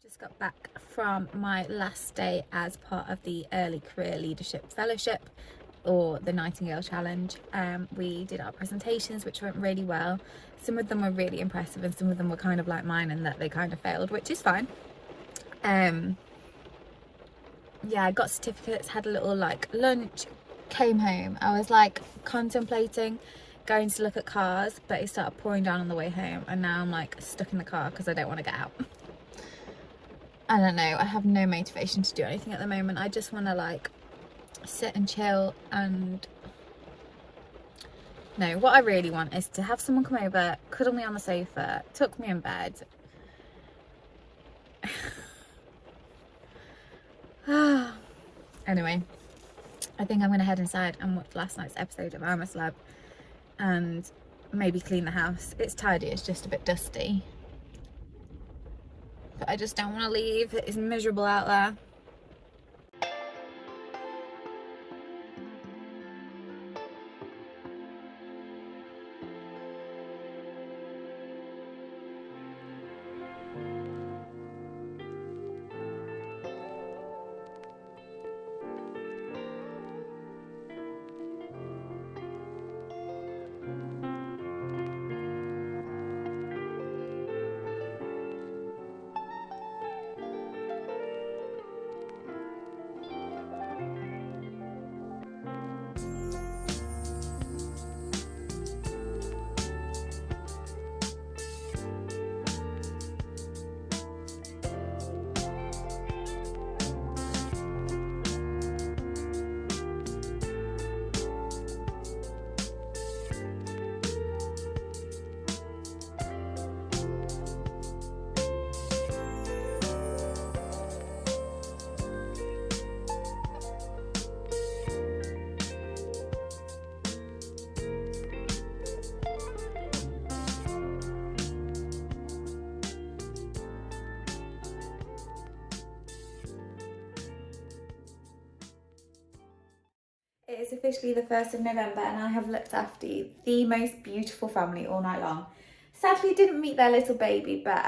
Just got back from my last day as part of the Early Career Leadership Fellowship, or the Nightingale Challenge. We did our presentations, which went really well. Some of them were really impressive and some of them were kind of like mine in that they kind of failed, which is fine. Yeah, I got certificates, had a little like lunch, came home. I was like contemplating going to look at cars, but it started pouring down on the way home, and now I'm like stuck in the car because I don't want to get out. I don't know, I have no motivation to do anything at the moment. I just want to like sit and chill, and no, what I really want is to have someone come over, cuddle me on the sofa, tuck me in bed. Anyway, I think I'm going to head inside and watch last night's episode of I'm a Celeb and maybe clean the house. It's tidy, it's just a bit dusty. But I just don't want to leave. It is miserable out there. It is officially the 1st of November and I have looked after the most beautiful family all night long. Sadly didn't meet their little baby, but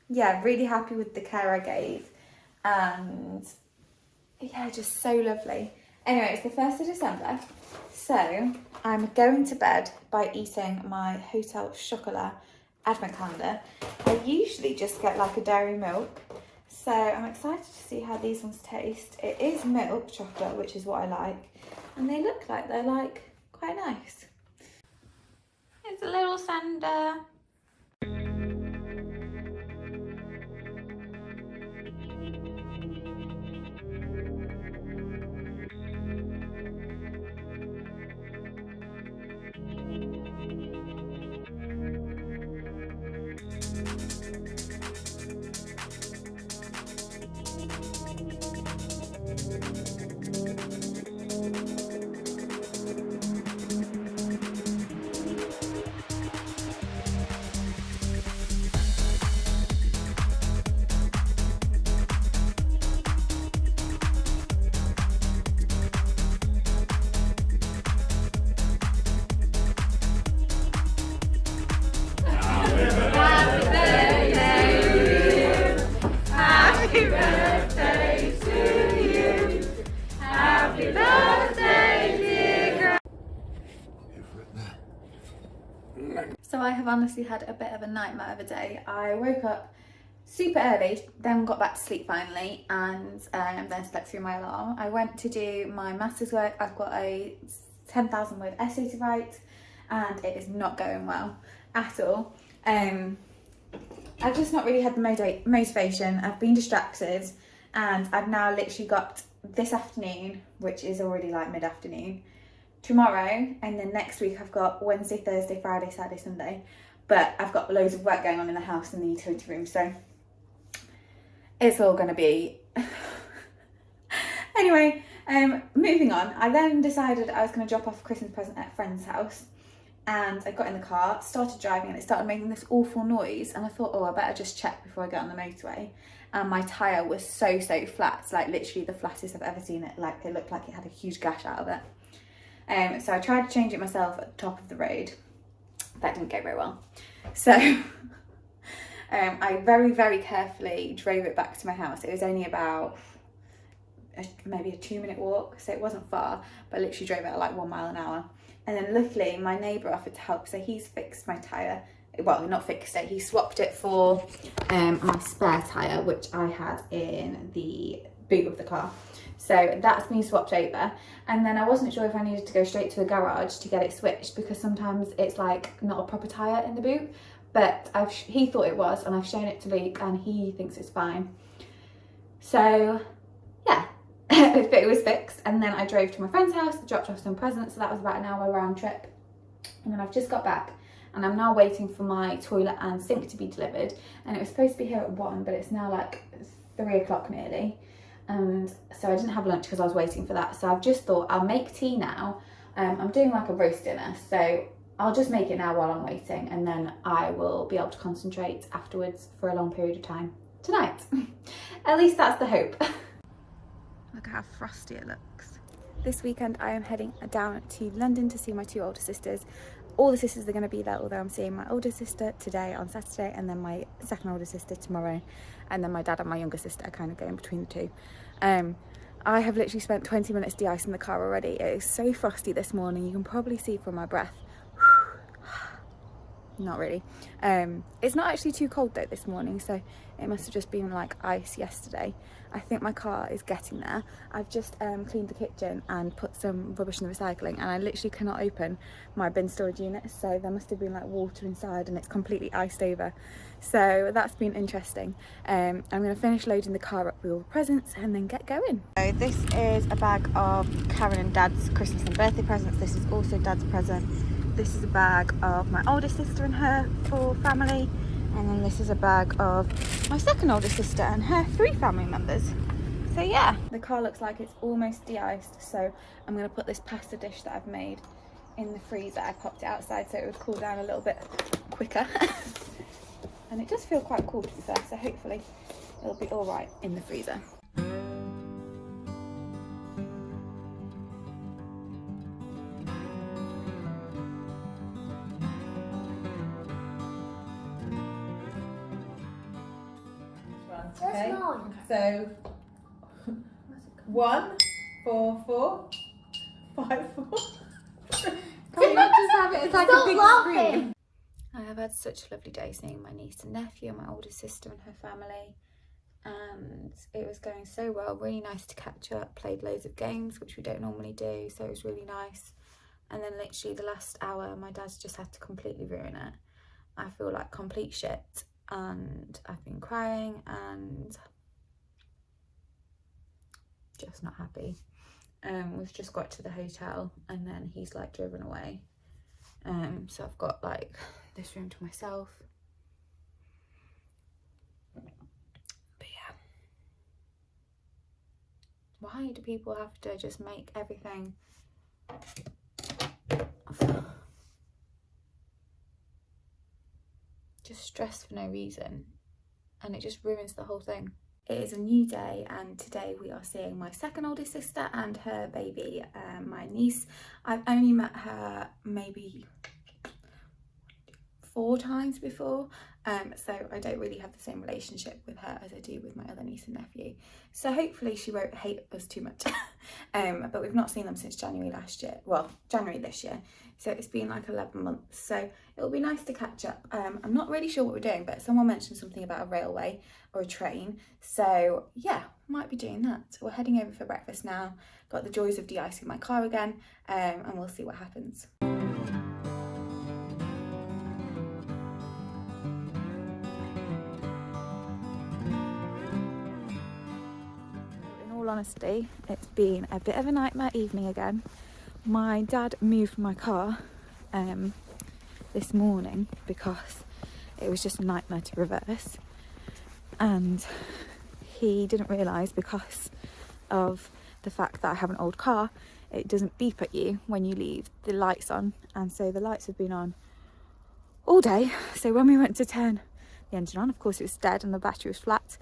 yeah, really happy with the care I gave, and yeah, just so lovely. Anyway, it's the 1st of December, so I'm going to bed by eating my Hotel Chocolat advent calendar. I usually just get like a dairy milk, so I'm excited to see how these ones taste. It is milk chocolate, which is what I like, and they look like they're like quite nice. It's a little sander. So I have honestly had a bit of a nightmare of a day. I woke up super early, then got back to sleep finally, and then slept through my alarm. I went to do my master's work. I've got a 10,000 word essay to write, and it is not going well at all. I've just not really had the motivation. I've been distracted, and I've now literally got this afternoon, which is already like mid-afternoon, tomorrow, and then next week I've got Wednesday, Thursday, Friday, Saturday, Sunday, but I've got loads of work going on in the house and the utility room, so it's all going to be anyway. Moving on, I then decided I was going to drop off a Christmas present at a friend's house, and I got in the car, started driving, and it started making this awful noise, and I thought, oh, I better just check before I get on the motorway. And my tyre was so flat, like literally the flattest I've ever seen it. Like, it looked like it had a huge gash out of it. So I tried to change it myself at the top of the road. That didn't go very well. So I very, very carefully drove it back to my house. It was only about maybe a 2-minute walk, so it wasn't far, but I literally drove it at like 1 mile an hour. And then luckily my neighbour offered to help, so he's fixed my tyre. Well, not fixed it, he swapped it for my spare tyre, which I had in the boot of the car. So that's been swapped over. And then I wasn't sure if I needed to go straight to the garage to get it switched, because sometimes it's like not a proper tyre in the boot. But he thought it was, and I've shown it to Luke and he thinks it's fine. So yeah, it was fixed. And then I drove to my friend's house, dropped off some presents, so that was about an hour round trip. And then I've just got back and I'm now waiting for my toilet and sink to be delivered. And it was supposed to be here at 1, but it's now like 3 o'clock nearly. And so I didn't have lunch because I was waiting for that. So I've just thought I'll make tea now. I'm doing like a roast dinner, so I'll just make it now while I'm waiting, and then I will be able to concentrate afterwards for a long period of time tonight. At least that's the hope. Look at how frosty it looks. This weekend I am heading down to London to see my 2 older sisters. All the sisters are going to be there, although I'm seeing my older sister today on Saturday, and then my second older sister tomorrow, and then my dad and my younger sister are kind of going between the two. I have literally spent 20 minutes de-icing the car already. It is so frosty this morning, you can probably see from my breath. Not really. It's not actually too cold though this morning, so it must have just been like ice yesterday. I think my car is getting there. I've just cleaned the kitchen and put some rubbish in the recycling, and I literally cannot open my bin storage unit, so there must have been like water inside and it's completely iced over. So that's been interesting. I'm going to finish loading the car up with all the presents and then get going. So this is a bag of Karen and Dad's Christmas and birthday presents. This is also Dad's present. This is a bag of my older sister and her 4 family, and then this is a bag of my second older sister and her 3 family members. So yeah, the car looks like it's almost de-iced, so I'm going to put this pasta dish that I've made in the freezer. I popped it outside so it would cool down a little bit quicker. And it does feel quite cool, to be fair, so hopefully it'll be all right in the freezer. Okay, so 1, 4, 4, 5, 4. Can we not just have it as like a big screen? I have had such a lovely day seeing my niece and nephew and my older sister and her family, and it was going so well. Really nice to catch up, played loads of games which we don't normally do, so it was really nice. And then literally the last hour my dad's just had to completely ruin it. I feel like complete shit, and I've been crying and just not happy. We've just got to the hotel and then he's like driven away. So I've got like this room to myself. But yeah, why do people have to just make everything just stress for no reason, and it just ruins the whole thing. It is a new day, and today we are seeing my second oldest sister and her baby, my niece. I've only met her maybe 4 times before, so I don't really have the same relationship with her as I do with my other niece and nephew, so hopefully she won't hate us too much. But we've not seen them since January this year, so it's been like 11 months, so it'll be nice to catch up. I'm not really sure what we're doing, but someone mentioned something about a railway or a train, so yeah, might be doing that. We're heading over for breakfast now, got the joys of de-icing my car again, and we'll see what happens. Honesty, it's been a bit of a nightmare evening again. My dad moved my car this morning because it was just a nightmare to reverse, and he didn't realise, because of the fact that I have an old car, it doesn't beep at you when you leave the lights on, and so the lights have been on all day. So when we went to turn the engine on, of course it was dead and the battery was flat.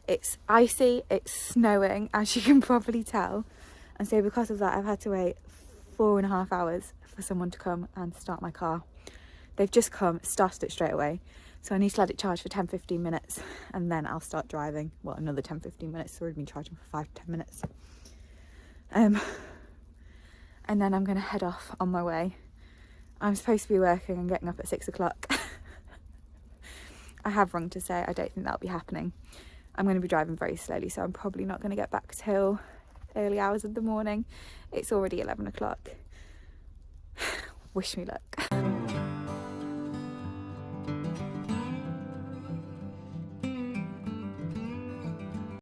It's icy, it's snowing, as you can probably tell. And so because of that, I've had to wait 4.5 hours for someone to come and start my car. They've just come, started it straight away. So I need to let it charge for 10-15 minutes and then I'll start driving. Well, another 10-15 minutes. It's already been charging for 5-10 minutes. And then I'm going to head off on my way. I'm supposed to be working and getting up at 6 o'clock. I have rung to say I don't think that'll be happening. I'm going to be driving very slowly, so I'm probably not going to get back till early hours of the morning. It's already 11 o'clock. Wish me luck.